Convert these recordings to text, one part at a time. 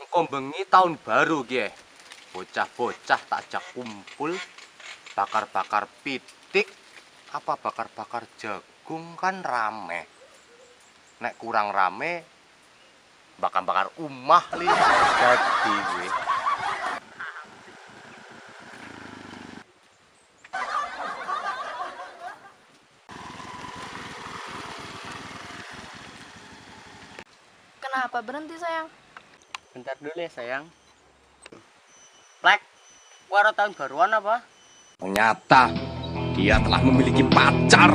Mengko bengi tahun baru gie. Bocah-bocah tak ajak kumpul, bakar-bakar pitik, apa bakar-bakar jagung kan rame. Nek kurang rame, bakar-bakar umah li. Jadi we. Kenapa berhenti sayang? Bentar dulu ya sayang. Plek, waro tahun baruan apa? Ternyata dia telah memiliki pacar,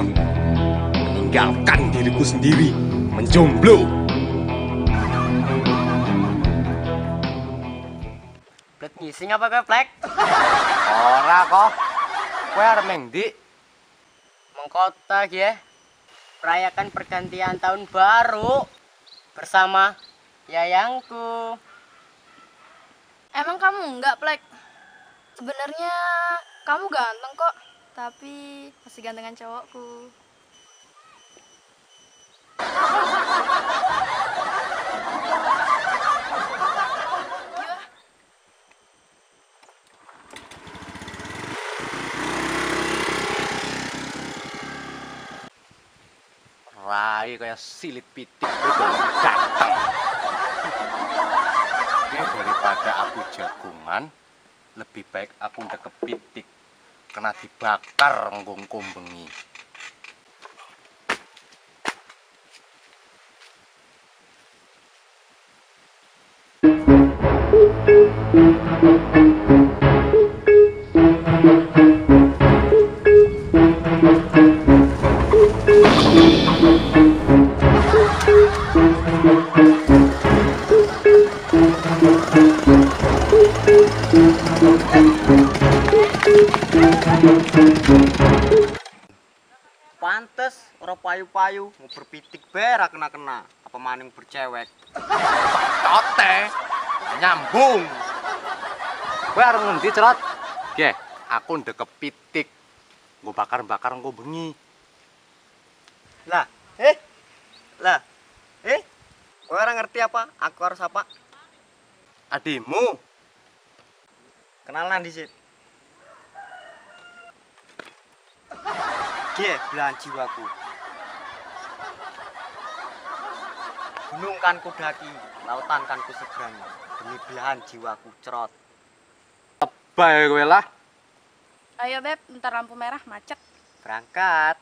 meninggalkan diriku sendiri, menjomblo. Plek ngising apa ke Plek? Ora kok, kowe arep ning ndi? Mengkota ya. Merayakan pergantian tahun baru bersama yayangku. Emang kamu enggak, Plek? Sebenarnya kamu ganteng kok, tapi masih gantengan cowokku. Iya. Rai kayak silit pitik itu ganteng. Oke, daripada aku jagungan, lebih baik aku udah kepitik, kena dibakar ngkungkum bengi. Pantes ora payu-payu mau berpitik berak kena-kena. Apa maning bercewek? Tote, nyambung. Kowe arep ngendi, Cerot? Ge, aku udah kepitik. Nggo bakar-bakar nggo bengi. Lah, Kowe ora ngerti apa? Aku harus apa? Adikmu, Kenalan disit. Gie, belahan jiwaku. Gunung kan ku daki, lautan kan ku seberangi. Demi belahan jiwaku, Cerot. bae kowe lah. Ayo, Beb, ntar lampu merah macet. Berangkat.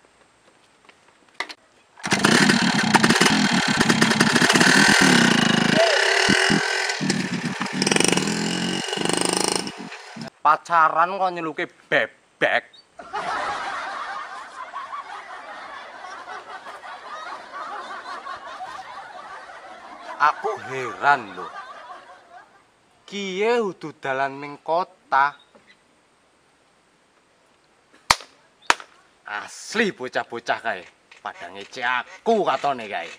Pacaran kok nyeluke bebek. Aku heran loh. Kiye udu dalan ning kota. Asli bocah-bocah kae. Pada ngece aku katone kae.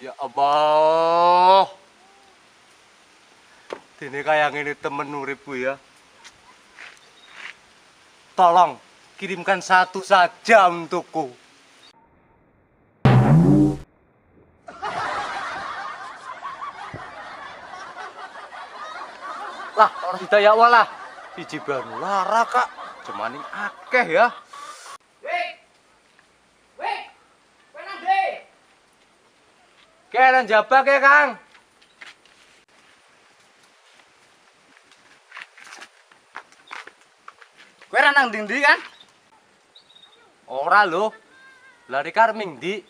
Ya Allah. Dene kaya ngene temen uripku ya. Tolong kirimkan satu saja untukku. Lah, orang tidak ya walah. Siji baru lara kak, jemaning akeh ya. Wih, penang deh. Kalian jabak ya Kang. Kowe ra nang ndi kan? Ora loh, lari karming di.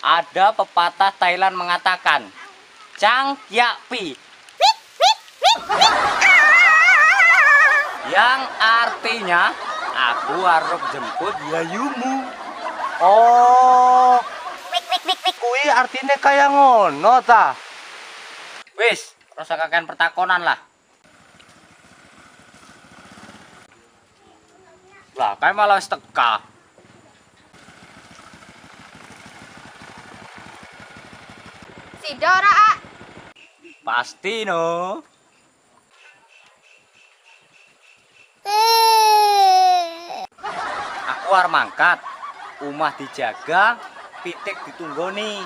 Ada pepatah Thailand mengatakan, Chang Kya Pi. Yang artinya, aku harus jemput yayumu. Oh, kui artinya kayak ngono ta. Wis, rasa kakean pertakonan lah. Lah, kayak malah wis teka. Si Dora, A. Pasti no. Aku arep mangkat. Umah dijaga, pitik ditunggoni.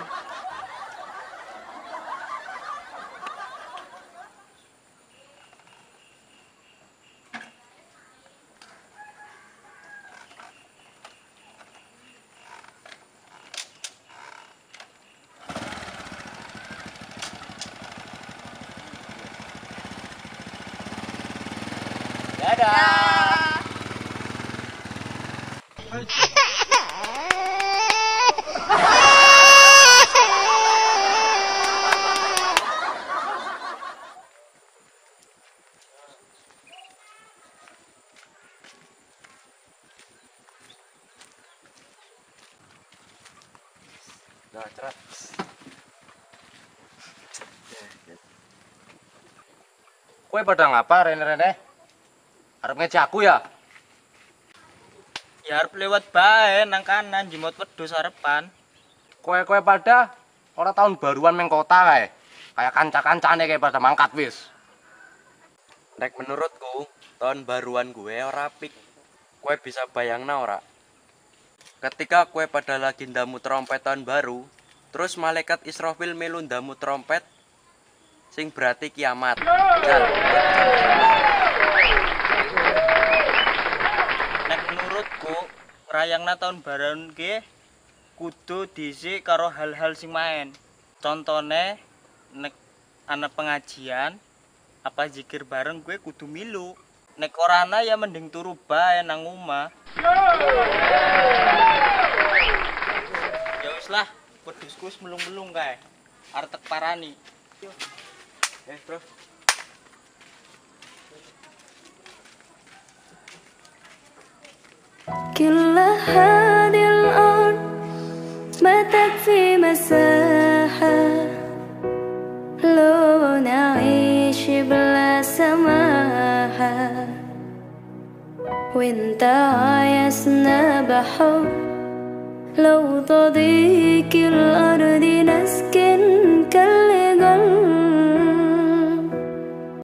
Dah. Nah, cerat. Kowe pada ngapa rene-rene? Arep ngeji aku ya? Ya arep lewat bae nang kanan jimot wedhus arepan. Kowe pada ora tahun baruan meng kota kae. Kayak kanca-kancane kayak pada mangkat wis. Nek menurutku, tahun baruan gue ora apik. Kue bisa bayangna ora? Ketika kue pada lagi ndamu trompet tahun baru, terus malaikat Israfil melu ndamu trompet, sing berarti kiamat. Jar, Nek menurutku ngrayangna tahun baruan ki kudu diisi karo hal-hal sing main. Contone nek ana pengajian apa zikir bareng gue kudu milu. Nek ora ana ya mending turu bae nang omah. Ya wis lah, wedhusku wis melung-melung kae. Arep tek parani. Yo. Bro. كل هذه الأرض ما تكفي مساحة لو نعيش بلا سماحة وانت عايزنا بحب لو تضيق الأرض نسكن